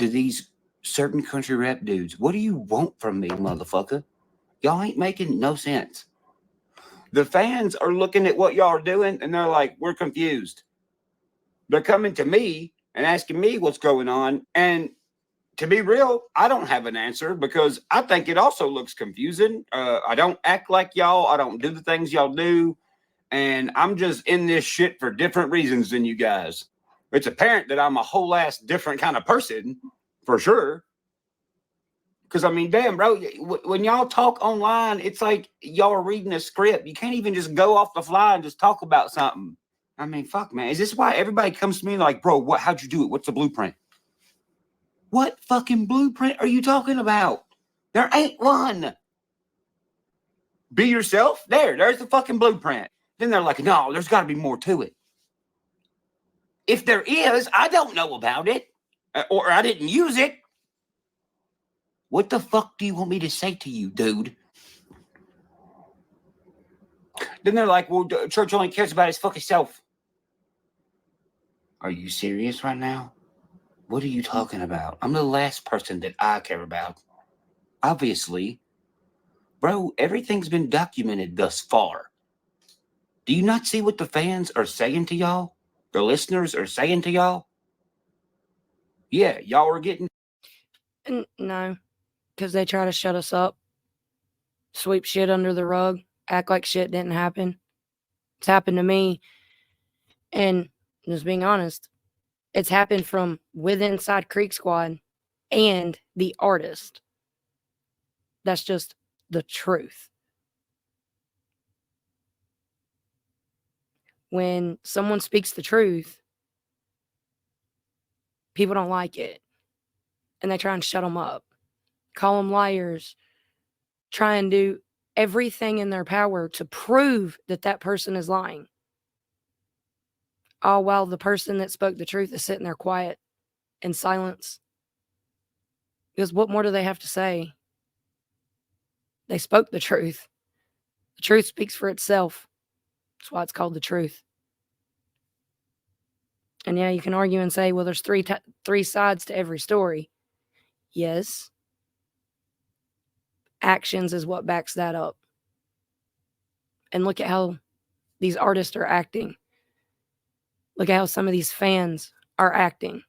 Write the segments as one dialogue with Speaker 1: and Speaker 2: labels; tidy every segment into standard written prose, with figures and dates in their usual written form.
Speaker 1: to these certain country rap dudes, what do you want from me, motherfucker? Y'all ain't making no sense. The fans are looking at what y'all are doing and they're like, we're confused. They're coming to me and asking me what's going on. And to be real, I don't have an answer because I think it also looks confusing. I don't act like y'all. I don't do the things y'all do. And I'm just in this shit for different reasons than you guys. It's apparent that I'm a whole ass different kind of person, for sure. Because, I mean, damn, bro, when y'all talk online, it's like y'all are reading a script. You can't even just go off the fly and just talk about something. I mean, fuck, man. Is this why everybody comes to me like, bro, how'd you do it? What's the blueprint? What fucking blueprint are you talking about? There ain't one. Be yourself. There's the fucking blueprint. Then they're like, no, there's got to be more to it. If there is, I don't know about it. Or I didn't use it. What the fuck do you want me to say to you, dude? Then they're like, well, the church only cares about its fucking self. Are you serious right now? What are you talking about? I'm the last person that I care about. Obviously. Bro, everything's been documented thus far. Do you not see what the fans are saying to y'all? The listeners are saying to y'all? Yeah, y'all are getting...
Speaker 2: No, because they try to shut us up, sweep shit under the rug, act like shit didn't happen. It's happened to me, and just being honest, it's happened from within inside Creek Squad and the artist. That's just the truth. When someone speaks the truth, people don't like it. And they try and shut them up, call them liars, try and do everything in their power to prove that that person is lying. All while the person that spoke the truth is sitting there quiet in silence. Because what more do they have to say? They spoke the truth. The truth speaks for itself. That's why it's called the truth. And yeah, you can argue and say, well, there's three sides to every story. Yes. Actions is what backs that up. And look at how these artists are acting. Look at how some of these fans are acting.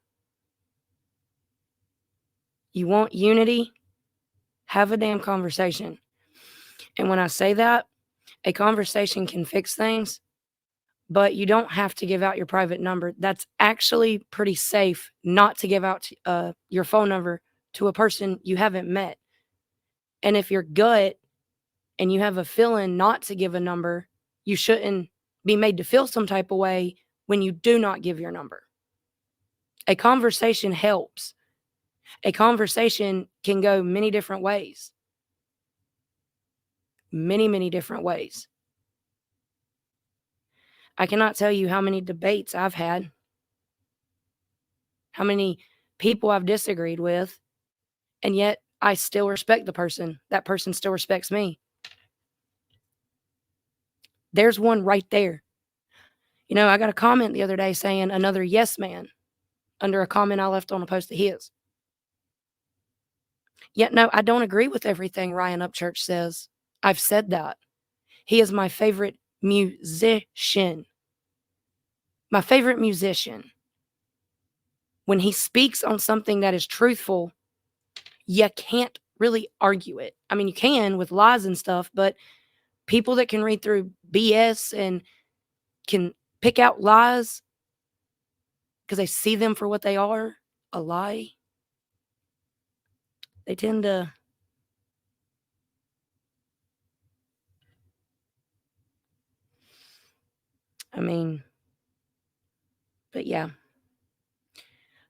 Speaker 2: You want unity? Have a damn conversation. And when I say that, a conversation can fix things, but you don't have to give out your private number. That's actually pretty safe not to give out your phone number to a person you haven't met. And if your gut and you have a feeling not to give a number, you shouldn't be made to feel some type of way when you do not give your number. A conversation helps. A conversation can go many different ways. Many, many different ways. I cannot tell you how many debates I've had, how many people I've disagreed with, and yet I still respect the person. That person still respects me. There's one right there. You know, I got a comment the other day saying another yes man under a comment I left on a post of his. Yet, no, I don't agree with everything Ryan Upchurch says. I've said that. He is my favorite musician. My favorite musician. When he speaks on something that is truthful, you can't really argue it. I mean, you can with lies and stuff, but people that can read through BS and can pick out lies because they see them for what they are, a lie, they tend to but yeah.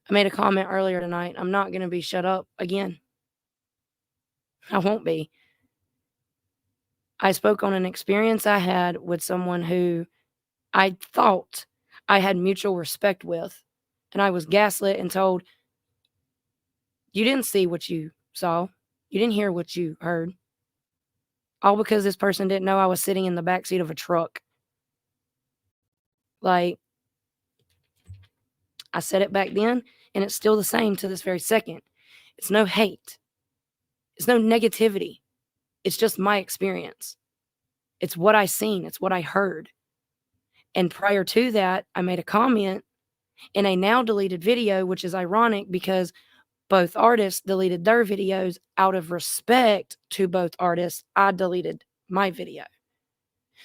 Speaker 2: I made a comment earlier tonight. I'm not going to be shut up again. I won't be. I spoke on an experience I had with someone who I thought I had mutual respect with, and I was gaslit and told, you didn't see what you saw. You didn't hear what you heard. All because this person didn't know I was sitting in the backseat of a truck. Like, I said it back then, And it's still the same to this very second. It's no hate. It's no negativity. It's just my experience. It's what I seen. It's what I heard. And prior to that, I made a comment in a now deleted video, which is ironic because both artists deleted their videos. Out of respect to both artists, I deleted my video.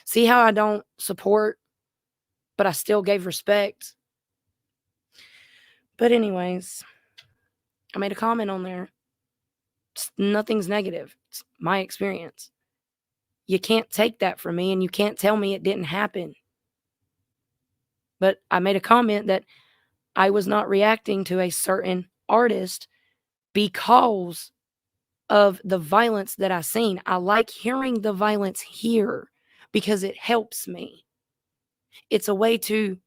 Speaker 2: See how I don't support, but I still gave respect? But anyways, I made a comment on there. Nothing's negative. It's my experience. You can't take that from me, and you can't tell me it didn't happen. But I made a comment that I was not reacting to a certain artist because of the violence that I seen. I like hearing the violence here because it helps me. It's a way to,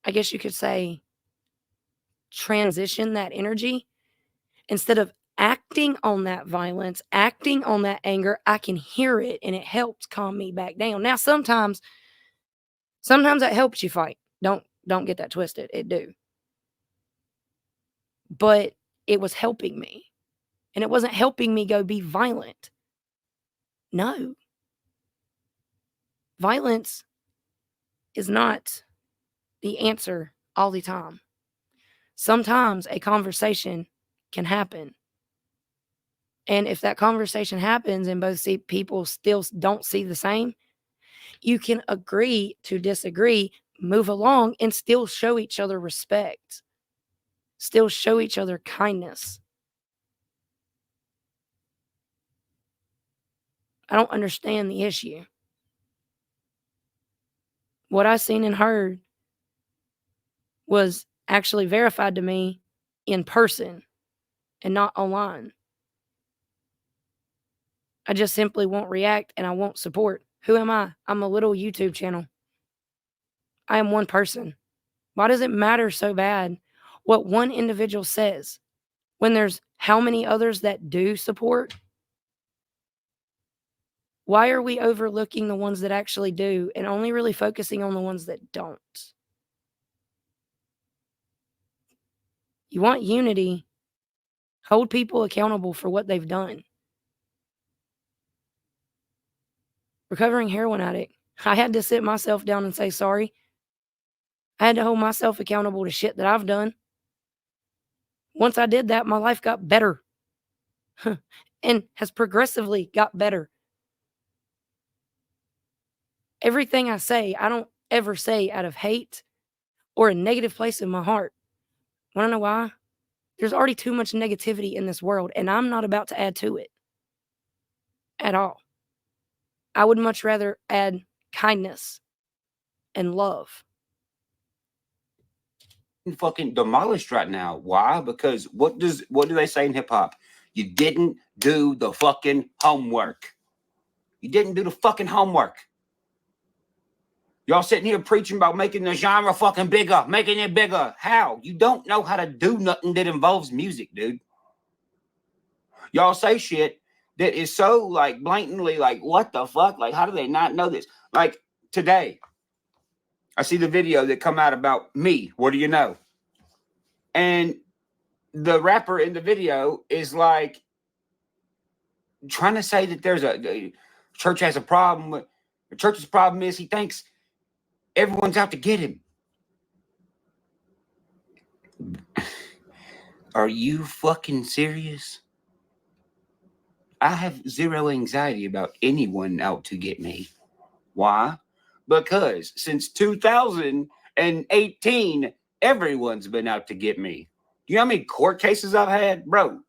Speaker 2: I guess you could say, transition that energy. Instead of acting on that violence, acting on that anger, I can hear it and it helps calm me back down. Now, sometimes that helps you fight. Don't get that twisted. It do. But it was helping me. And it wasn't helping me go be violent. No. Violence is not the answer all the time. Sometimes a conversation can happen. And if that conversation happens and both people still don't see the same, you can agree to disagree, move along, and still show each other respect. Still show each other kindness. I don't understand the issue. What I seen and heard was actually verified to me in person and not online. I just simply won't react and I won't support. Who am I? I'm a little YouTube channel. I am one person. Why does it matter so bad what one individual says when there's how many others that do support? Why are we overlooking the ones that actually do and only really focusing on the ones that don't? You want unity, hold people accountable for what they've done. Recovering heroin addict, I had to sit myself down and say sorry. I had to hold myself accountable to shit that I've done. Once I did that, my life got better and has progressively got better. Everything I say, I don't ever say out of hate or a negative place in my heart. Want to know why? There's already too much negativity in this world, and I'm not about to add to it at all. I would much rather add kindness and love.
Speaker 1: Fucking demolished right now. Why? Because what do they say in hip hop? You didn't do the fucking homework. You didn't do the fucking homework. Y'all sitting here preaching about making the genre fucking bigger, making it bigger. How? You don't know how to do nothing that involves music, dude. Y'all say shit that is so like blatantly like, what the fuck? Like, how do they not know this? Like today, I see the video that come out about me. What do you know? And the rapper in the video is like trying to say that there's a church has a problem. The church's problem is he thinks everyone's out to get him. Are you fucking serious? I have zero anxiety about anyone out to get me. Why? Because since 2018, everyone's been out to get me. Do you know how many court cases I've had? Bro,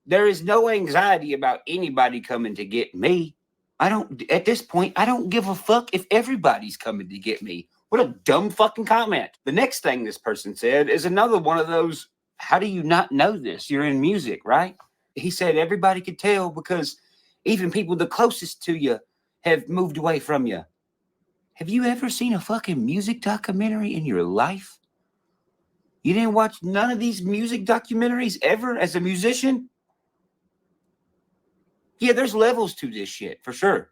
Speaker 1: there is no anxiety about anybody coming to get me. At this point, I don't give a fuck if everybody's coming to get me. What a dumb fucking comment. The next thing this person said is another one of those, how do you not know this? You're in music, right? He said everybody could tell because even people the closest to you have moved away from you. Have you ever seen a fucking music documentary in your life? You didn't watch none of these music documentaries ever as a musician? Yeah, there's levels to this shit, for sure.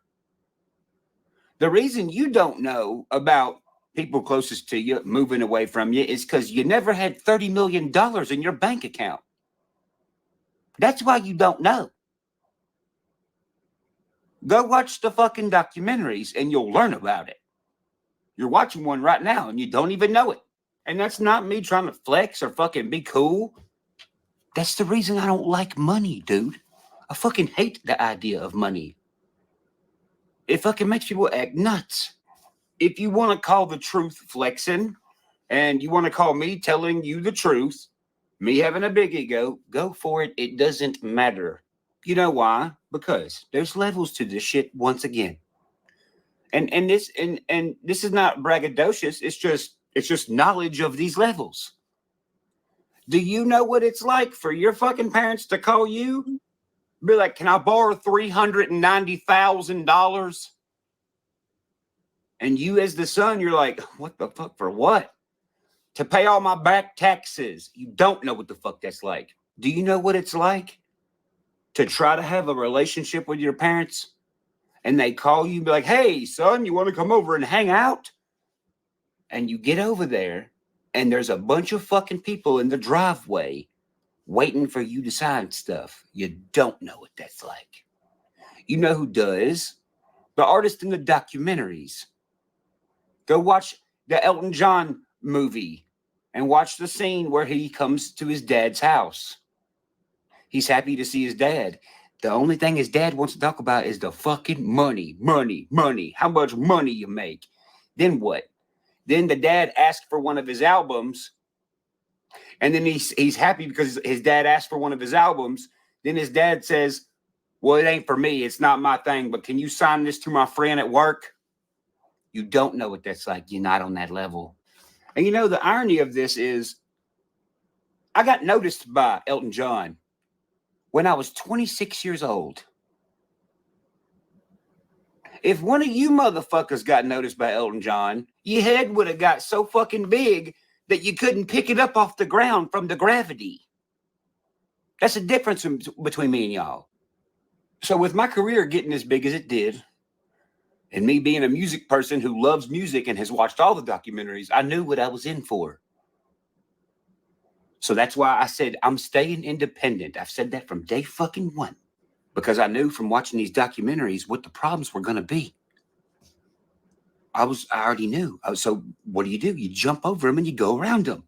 Speaker 1: The reason you don't know about people closest to you moving away from you is because you never had $30 million in your bank account. That's why you don't know. Go watch the fucking documentaries and you'll learn about it. You're watching one right now and you don't even know it. And that's not me trying to flex or fucking be cool. That's the reason I don't like money, dude. I fucking hate the idea of money. It fucking makes people act nuts. If you want to call the truth flexing and you want to call me telling you the truth, me having a big ego, go for it. It doesn't matter. You know why? Because there's levels to this shit once again. And this is not braggadocious. It's just knowledge of these levels. Do you know what it's like for your fucking parents to call you? Be like, can I borrow $390,000? And you as the son, you're like, what the fuck, for what? To pay all my back taxes. You don't know what the fuck that's like. Do you know what it's like to try to have a relationship with your parents and they call you and be like, hey, son, you want to come over and hang out? And you get over there and there's a bunch of fucking people in the driveway waiting for you to sign stuff. You don't know what that's like. You know who does? The artist in the documentaries. Go watch the Elton John movie and watch the scene where he comes to his dad's house. He's happy to see his dad. The only thing his dad wants to talk about is the fucking money. How much money you make. Then what? Then the dad asked for one of his albums. And then he's happy because his dad asked for one of his albums. Then his dad says, well, it ain't for me. It's not my thing. But can you sign this to my friend at work? You don't know what that's like. You're not on that level. And you know, the irony of this is I got noticed by Elton John when I was 26 years old. If one of you motherfuckers got noticed by Elton John, your head would have got so fucking big that you couldn't pick it up off the ground from the gravity. That's the difference between me and y'all. So with my career getting as big as it did, and me being a music person who loves music and has watched all the documentaries, I knew what I was in for. So that's why I said I'm staying independent. I've said that from day fucking one. Because I knew from watching these documentaries what the problems were going to be. I already knew. So what do? You jump over them and you go around them.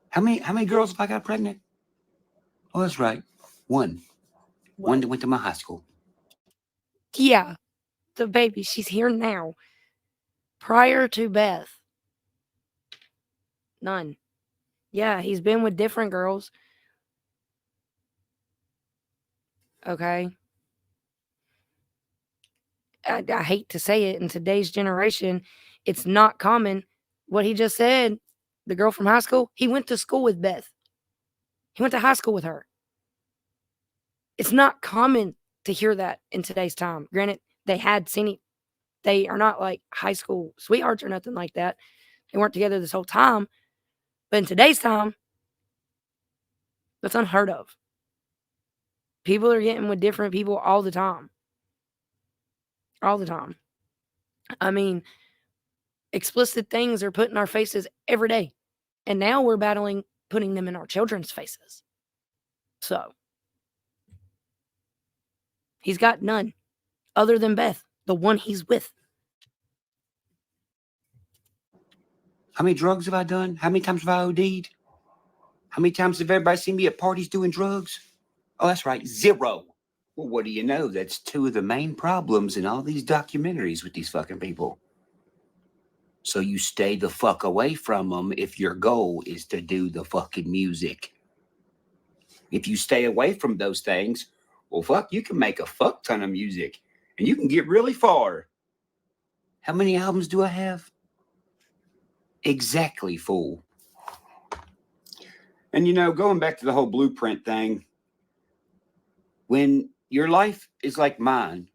Speaker 1: How many girls have I got pregnant? Oh, that's right. One.
Speaker 2: What?
Speaker 1: One that went to my high school.
Speaker 2: Yeah, the baby. She's here now. Prior to Beth, none. Yeah, he's been with different girls. Okay. I hate to say it, in today's generation, it's not common. What he just said, the girl from high school, he went to school with Beth. He went to high school with her. It's not common to hear that in today's time. Granted, they had seen it. They are not like high school sweethearts or nothing like that. They weren't together this whole time. But in today's time, that's unheard of. People are getting with different people all the time. All the time. I mean, explicit things are put in our faces every day. And now we're battling putting them in our children's faces. So, he's got none other than Beth, the one he's with.
Speaker 1: How many drugs have I done? How many times have I OD'd? How many times have everybody seen me at parties doing drugs? Oh, that's right, 0. Well, what do you know? That's 2 of the main problems in all these documentaries with these fucking people. So you stay the fuck away from them if your goal is to do the fucking music. If you stay away from those things, well, fuck, you can make a fuck ton of music and you can get really far. How many albums do I have? Exactly, fool. And you know, going back to the whole blueprint thing, when your life is like mine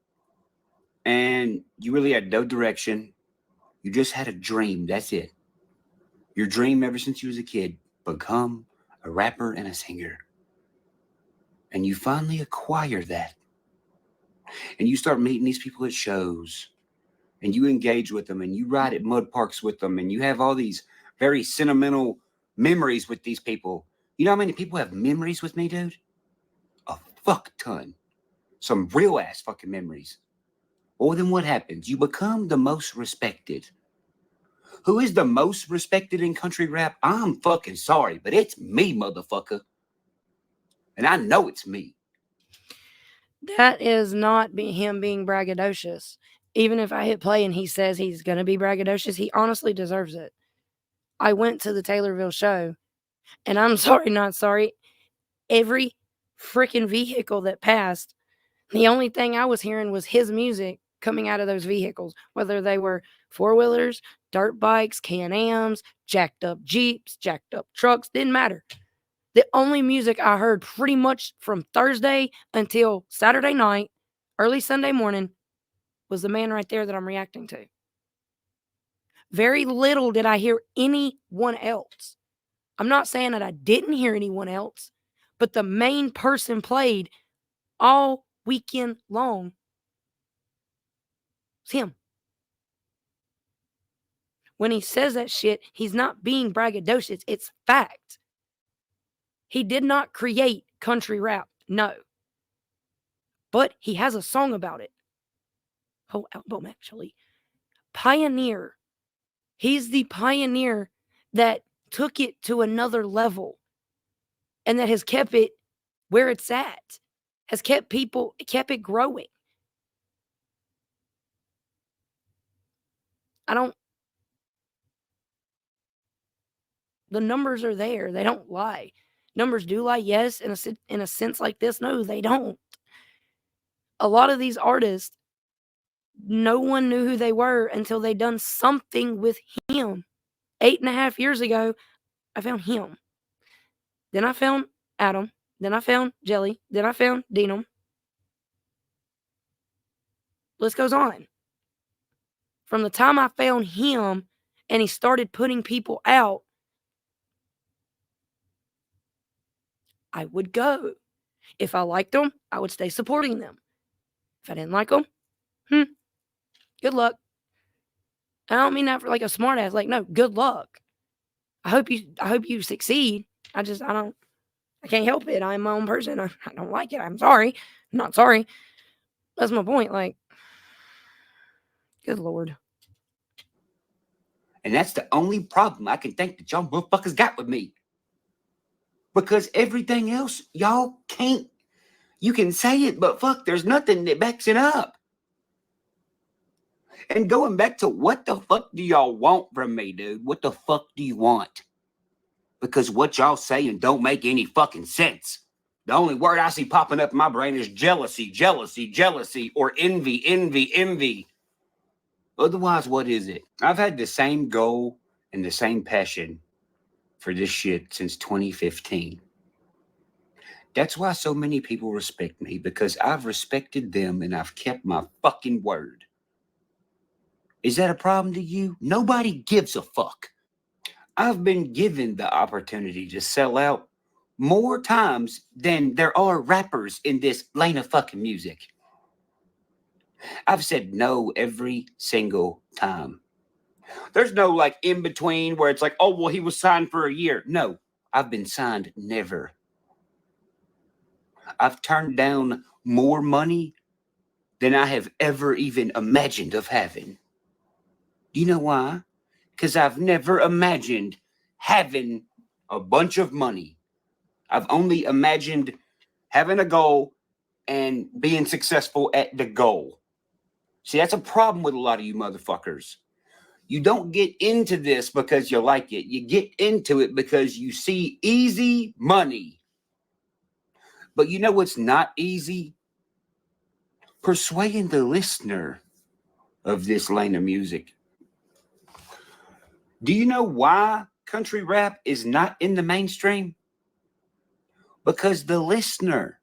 Speaker 1: and you really had no direction, you just had a dream, that's it. Your dream ever since you was a kid, become a rapper and a singer. And you finally acquire that. And you start meeting these people at shows. and you engage with them and you ride at mud parks with them and you have all these very sentimental memories with these people. You know how many people have memories with me, dude? A fuck ton. Some real ass fucking memories. Well, then what happens? You become the most respected. Who is the most respected in country rap? I'm fucking sorry, but it's me, motherfucker. And I know it's me.
Speaker 2: That is not him being braggadocious. Even if I hit play and he says he's going to be braggadocious, he honestly deserves it. I went to the Taylorville show, and I'm sorry, not sorry. Every freaking vehicle that passed, the only thing I was hearing was his music coming out of those vehicles, whether they were four-wheelers, dirt bikes, Can-Ams, jacked up Jeeps, jacked up trucks, didn't matter. The only music I heard pretty much from Thursday until Saturday night, early Sunday morning, was the man right there that I'm reacting to. Very little did I hear anyone else. I'm not saying that I didn't hear anyone else, but the main person played all weekend long was him. When he says that shit, he's not being braggadocious. It's fact. He did not create country rap, no. But he has a song about it. Whole album, actually. Pioneer. He's the pioneer that took it to another level and that has kept it where it's at, has kept it growing. The numbers are there. They don't lie. Numbers do lie, yes. In a sense like this, no, they don't. A lot of these artists, no one knew who they were until they done something with him. 8.5 years ago, I found him. Then I found Adam. Then I found Jelly. Then I found Denim. List goes on. From the time I found him and he started putting people out, I would go. If I liked them, I would stay supporting them. If I didn't like them, good luck. I don't mean that for like a smart ass. Like, no, good luck. I hope you succeed. I can't help it. I'm my own person. I don't like it. I'm sorry. I'm not sorry. That's my point. Like, good Lord.
Speaker 1: And that's the only problem I can think that y'all motherfuckers got with me. Because everything else, y'all can't. You can say it, but fuck, there's nothing that backs it up. And going back to what the fuck do y'all want from me, dude? What the fuck do you want? Because what y'all saying don't make any fucking sense. The only word I see popping up in my brain is jealousy, jealousy, jealousy, or envy, envy, envy. Otherwise, what is it? I've had the same goal and the same passion for this shit since 2015. That's why so many people respect me, because I've respected them and I've kept my fucking word. Is that a problem to you? Nobody gives a fuck. I've been given the opportunity to sell out more times than there are rappers in this lane of fucking music. I've said no every single time. There's no like in between where it's like, oh, well, he was signed for a year. No, I've been signed never. I've turned down more money than I have ever even imagined of having. Do you know why? Because I've never imagined having a bunch of money. I've only imagined having a goal and being successful at the goal. See, that's a problem with a lot of you motherfuckers. You don't get into this because you like it. You get into it because you see easy money. But you know what's not easy? Persuading the listener of this lane of music. Do you know why country rap is not in the mainstream? Because the listeners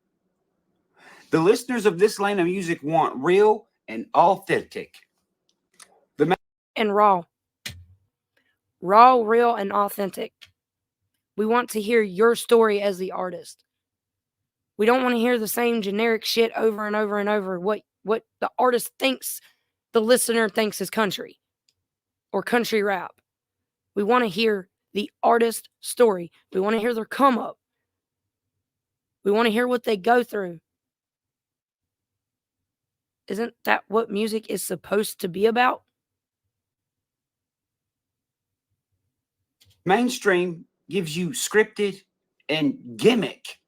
Speaker 1: of this lane of music want real and authentic.
Speaker 2: And raw. Raw, real, and authentic. We want to hear your story as the artist. We don't want to hear the same generic shit over and over and over. What the artist thinks the listener thinks is country or country rap. We want to hear the artist story. We want to hear their come up. We want to hear what they go through. Isn't that what music is supposed to be about?
Speaker 1: Mainstream gives you scripted and gimmick.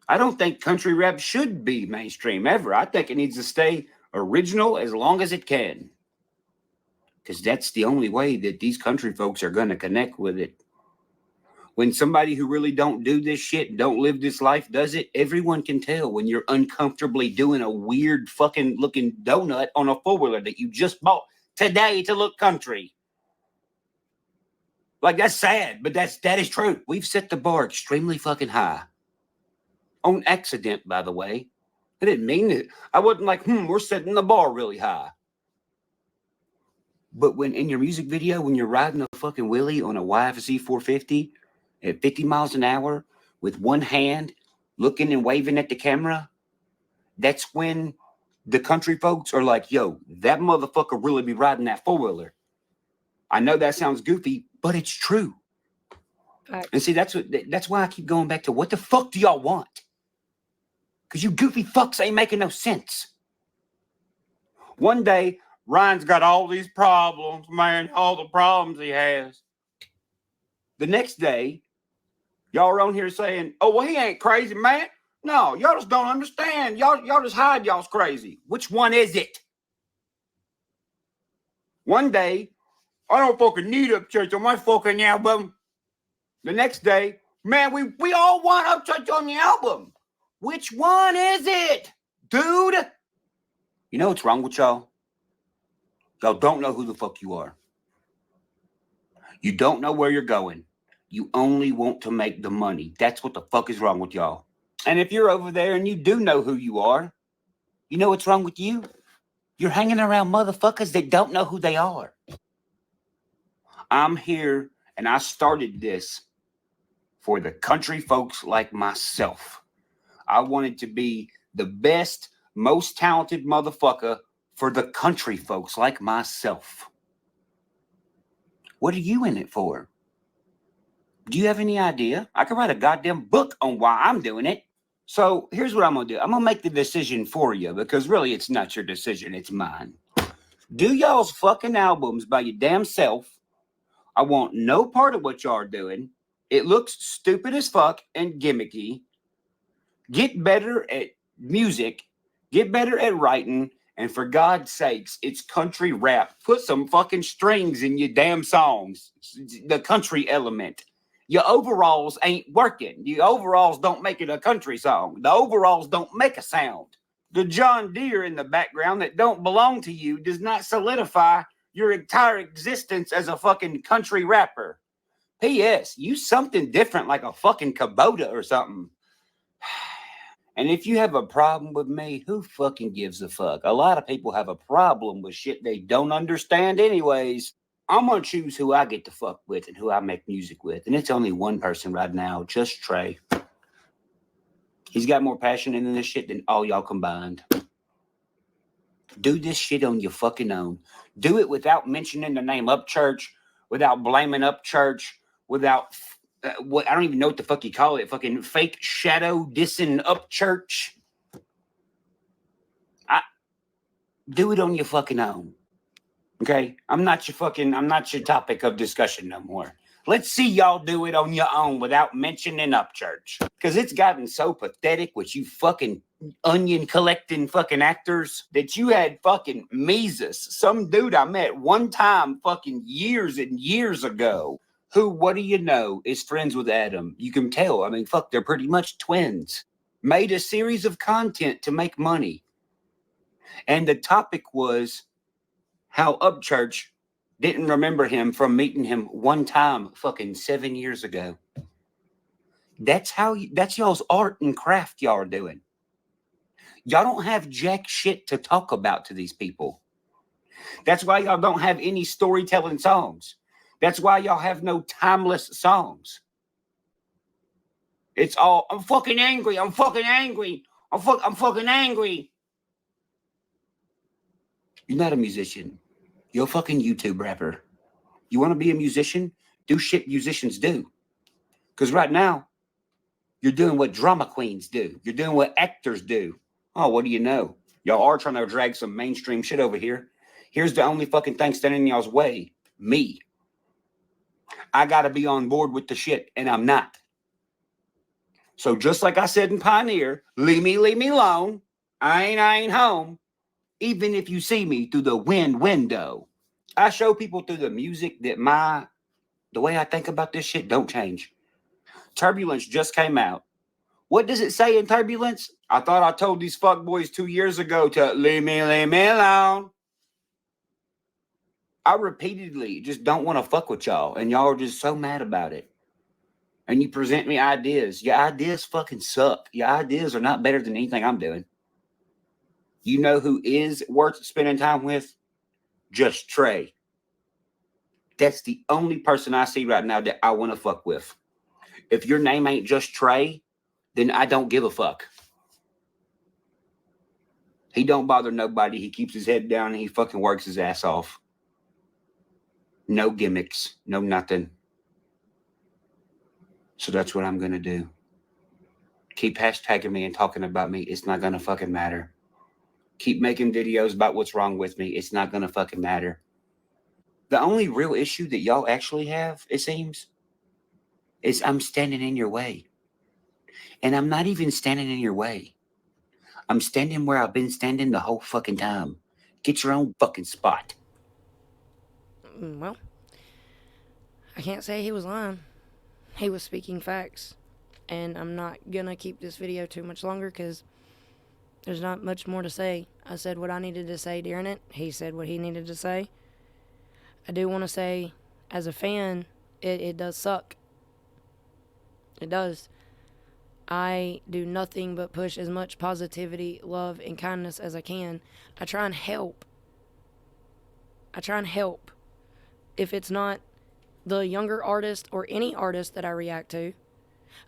Speaker 1: I don't think country rap should be mainstream ever. I think it needs to stay original as long as it can. Because that's the only way that these country folks are going to connect with it. When somebody who really don't do this shit, don't live this life, does it, everyone can tell when you're uncomfortably doing a weird fucking looking donut on a four-wheeler that you just bought today to look country. Like, that's sad, but that is true. We've set the bar extremely fucking high. On accident, by the way. I didn't mean it. I wasn't like, we're setting the bar really high. But when in your music video, when you're riding a fucking wheelie on a YFZ 450 at 50 miles an hour with one hand looking and waving at the camera, that's when the country folks are like, yo, that motherfucker really be riding that four-wheeler. I know that sounds goofy, but it's true.
Speaker 2: Facts.
Speaker 1: And see, that's why I keep going back to what the fuck do y'all want? Because you goofy fucks ain't making no sense. One day, Ryan's got all these problems, man, all the problems he has. The next day, y'all are on here saying, oh, well, he ain't crazy, man. No, y'all just don't understand. Y'all just hide y'all's crazy. Which one is it? One day, I don't fucking need Upchurch on my fucking album. The next day, man, we all want Upchurch on the album. Which one is it, dude? You know what's wrong with y'all? Y'all don't know who the fuck you are. You don't know where you're going. You only want to make the money. That's what the fuck is wrong with y'all. And if you're over there and you do know who you are, you know what's wrong with you? You're hanging around motherfuckers that don't know who they are. I'm here and I started this for the country folks like myself. I wanted to be the best, most talented motherfucker for the country folks like myself. What are you in it for? Do you have any idea? I could write a goddamn book on why I'm doing it. So here's what I'm going to do. I'm going to make the decision for you because really it's not your decision. It's mine. Do y'all's fucking albums by your damn self. I want no part of what y'all are doing. It looks stupid as fuck and gimmicky. Get better at music. Get better at writing. And for God's sakes, it's country rap. Put some fucking strings in your damn songs. The country element. Your overalls ain't working. Your overalls don't make it a country song. The overalls don't make a sound. The John Deere in the background that don't belong to you does not solidify your entire existence as a fucking country rapper. P.S. Use something different like a fucking Kubota or something. And if you have a problem with me, who fucking gives a fuck? A lot of people have a problem with shit they don't understand anyways. I'm going to choose who I get to fuck with and who I make music with. And it's only one person right now, just Trey. He's got more passion in this shit than all y'all combined. Do this shit on your fucking own. Do it without mentioning the name Upchurch, without blaming Upchurch, without... what I don't even know what the fuck you call it. Fucking fake shadow dissing Upchurch. Do it on your fucking own. Okay? I'm not your topic of discussion no more. Let's see y'all do it on your own without mentioning Upchurch. Because it's gotten so pathetic with you fucking onion collecting fucking actors that you had fucking Mises, some dude I met one time fucking years and years ago, who, what do you know, is friends with Adam. You can tell. I mean, fuck, they're pretty much twins. Made a series of content to make money. And the topic was how Upchurch didn't remember him from meeting him one time fucking 7 years ago. That's y'all's art and craft y'all are doing. Y'all don't have jack shit to talk about to these people. That's why y'all don't have any storytelling songs. That's why y'all have no timeless songs. It's all, I'm fucking angry. I'm fucking angry. I'm fucking angry. You're not a musician. You're a fucking YouTube rapper. You want to be a musician? Do shit musicians do. Because right now, you're doing what drama queens do. You're doing what actors do. Oh, what do you know? Y'all are trying to drag some mainstream shit over here. Here's the only fucking thing standing in y'all's way. Me. I got to be on board with the shit, and I'm not. So just like I said in Pioneer, leave me alone. I ain't home. Even if you see me through the window. I show people through the music that the way I think about this shit don't change. Turbulence just came out. What does it say in Turbulence? I thought I told these fuckboys 2 years ago to leave me alone. I repeatedly just don't want to fuck with y'all, and y'all are just so mad about it. And you present me ideas. Your ideas fucking suck. Your ideas are not better than anything I'm doing. You know who is worth spending time with? Just Trey. That's the only person I see right now that I want to fuck with. If your name ain't Just Trey, then I don't give a fuck. He don't bother nobody. He keeps his head down and he fucking works his ass off. No gimmicks. No nothing. So that's what I'm going to do. Keep hashtagging me and talking about me. It's not going to fucking matter. Keep making videos about what's wrong with me. It's not going to fucking matter. The only real issue that y'all actually have, it seems, is I'm standing in your way. And I'm not even standing in your way. I'm standing where I've been standing the whole fucking time. Get your own fucking spot.
Speaker 2: Well, I can't say he was lying. He was speaking facts. And I'm not gonna keep this video too much longer because there's not much more to say. I said what I needed to say during it. He said what he needed to say. I do want to say, as a fan, it does suck. It does. I do nothing but push as much positivity, love, and kindness as I can. I try and help. If it's not the younger artist or any artist that I react to,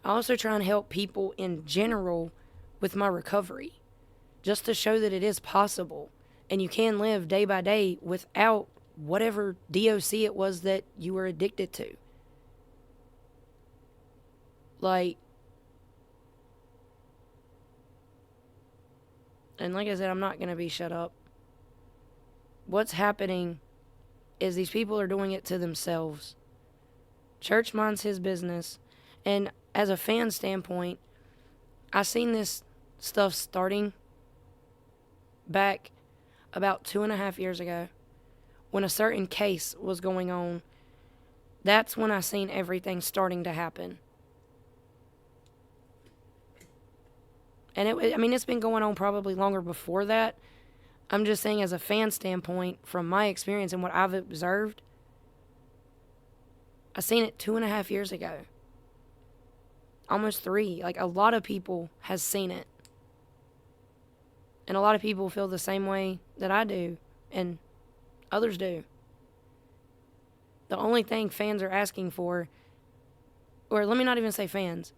Speaker 2: I also try and help people in general with my recovery, just to show that it is possible and you can live day by day without whatever DOC it was that you were addicted to. And like I said, I'm not going to be shut up. What's happening is these people are doing it to themselves. Church minds his business. And as a fan standpoint, I seen this stuff starting back about 2.5 years ago when a certain case was going on. That's when I seen everything starting to happen. And it's been going on probably longer before that. I'm just saying, as a fan standpoint, from my experience and what I've observed, I seen it 2.5 years ago. Almost 3. Like, a lot of people has seen it. And a lot of people feel the same way that I do. And others do. The only thing fans are asking for, or let me not even say fans.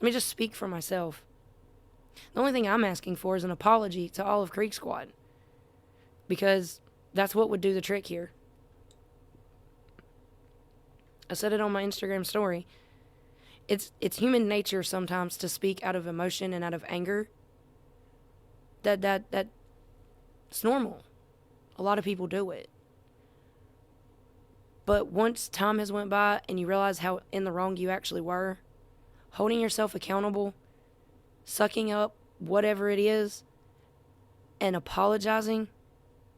Speaker 2: Let me just speak for myself. The only thing I'm asking for is an apology to all of Creek Squad. Because that's what would do the trick here. I said it on my Instagram story. It's human nature sometimes to speak out of emotion and out of anger. That's normal. A lot of people do it. But once time has went by and you realize how in the wrong you actually were, holding yourself accountable, sucking up whatever it is, and apologizing,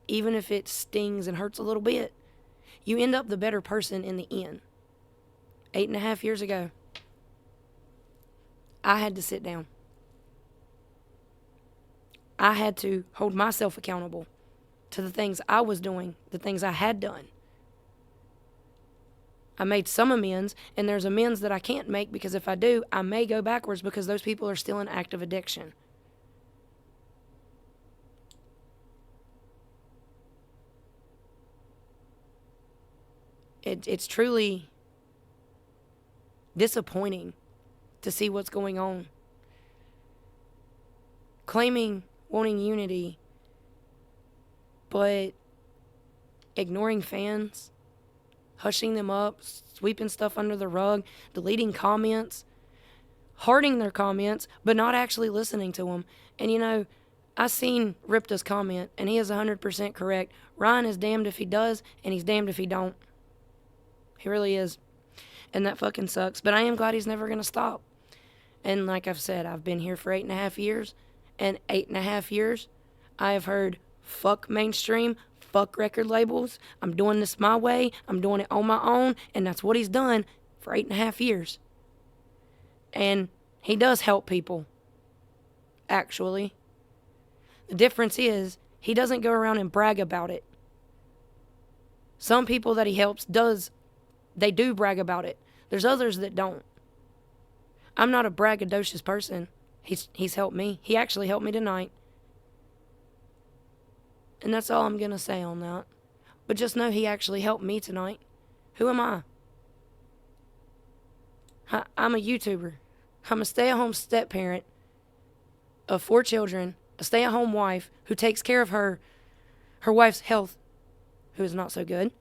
Speaker 2: even if it stings and hurts a little bit, you end up the better person in the end. 8.5 years ago, I had to sit down. I had to hold myself accountable to the things I was doing, the things I had done. I made some amends, and there's amends that I can't make because if I do, I may go backwards because those people are still in active addiction. It's truly disappointing to see what's going on. Claiming wanting unity But ignoring fans, hushing them up, sweeping stuff under the rug, deleting comments, hearting their comments, but not actually listening to them. And you know, I seen Ripta's comment, and he is 100% correct. Ryan is damned if he does, and he's damned if he don't. He really is. And that fucking sucks. But I am glad he's never going to stop. And like I've said, I've been here for 8.5 years. And 8.5 years, I have heard, fuck mainstream, fuck record labels. I'm doing this my way. I'm doing it on my own. And that's what he's done for 8.5 years. And he does help people. Actually. The difference is, he doesn't go around and brag about it. Some people that he helps they do brag about it. There's others that don't. I'm not a braggadocious person. He's helped me. He actually helped me tonight. And that's all I'm going to say on that. But just know he actually helped me tonight. Who am I? I'm a YouTuber. I'm a stay-at-home step-parent of 4 children, a stay-at-home wife who takes care of her wife's health, who is not so good.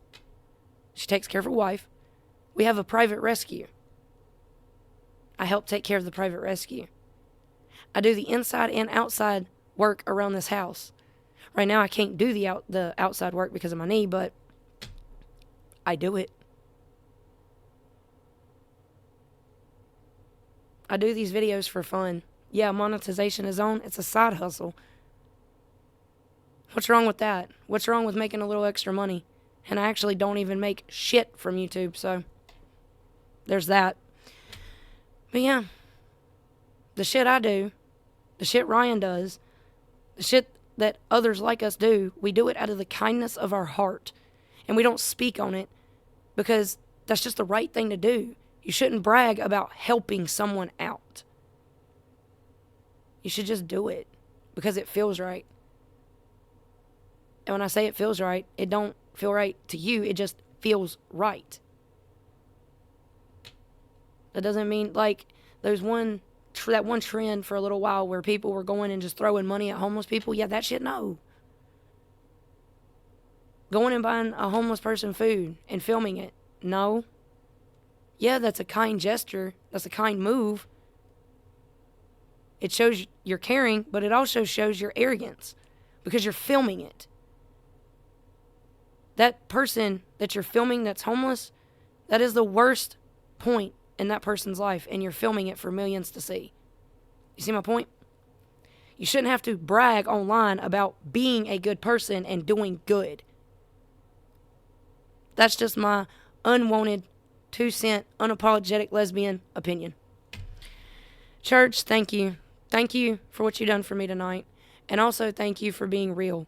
Speaker 2: She takes care of her wife. We have a private rescue. I help take care of the private rescue. I do the inside and outside work around this house. Right now I can't do the outside work because of my knee, but I do it. I do these videos for fun. Yeah, monetization is on. It's a side hustle. What's wrong with that? What's wrong with making a little extra money? And I actually don't even make shit from YouTube, so there's that. But yeah, the shit I do, the shit Ryan does, the shit that others like us do, we do it out of the kindness of our heart. And we don't speak on it because that's just the right thing to do. You shouldn't brag about helping someone out. You should just do it because it feels right. And when I say it feels right, it don't feel right to you. It just feels right. That doesn't mean, like, there's that one trend for a little while where people were going and just throwing money at homeless people. Yeah, that shit, no. Going and buying a homeless person food and filming it, no. Yeah, that's a kind gesture. That's a kind move. It shows you're caring, but it also shows your arrogance because you're filming it. That person that you're filming that's homeless, that is the worst point in that person's life, and you're filming it for millions to see. You see my point? You shouldn't have to brag online about being a good person and doing good. That's just my unwanted 2-cent unapologetic lesbian opinion. Church, thank you. Thank you for what you've done for me tonight. And also thank you for being real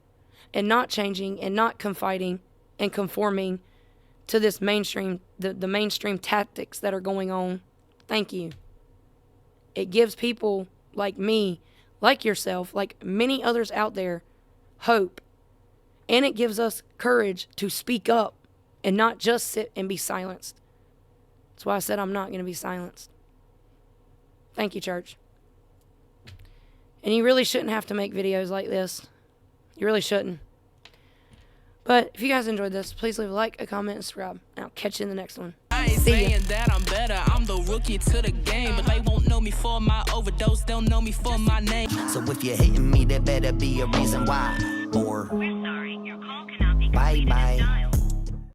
Speaker 2: and not changing and not confiding and conforming to this mainstream, the mainstream tactics that are going on. Thank you. It gives people like me, like yourself, like many others out there, hope. And it gives us courage to speak up and not just sit and be silenced. That's why I said I'm not going to be silenced. Thank you, church. And you really shouldn't have to make videos like this. You really shouldn't. But if you guys enjoyed this, please leave a like, a comment, and subscribe. And I'll catch you in the next one.
Speaker 3: I ain't saying that I'm better, I'm the rookie to the game. But they won't know me for my overdose, they'll know me for my name.
Speaker 4: So if you're hating me, there better be a reason why. Or
Speaker 5: We're sorry, your call cannot be
Speaker 4: bye bye.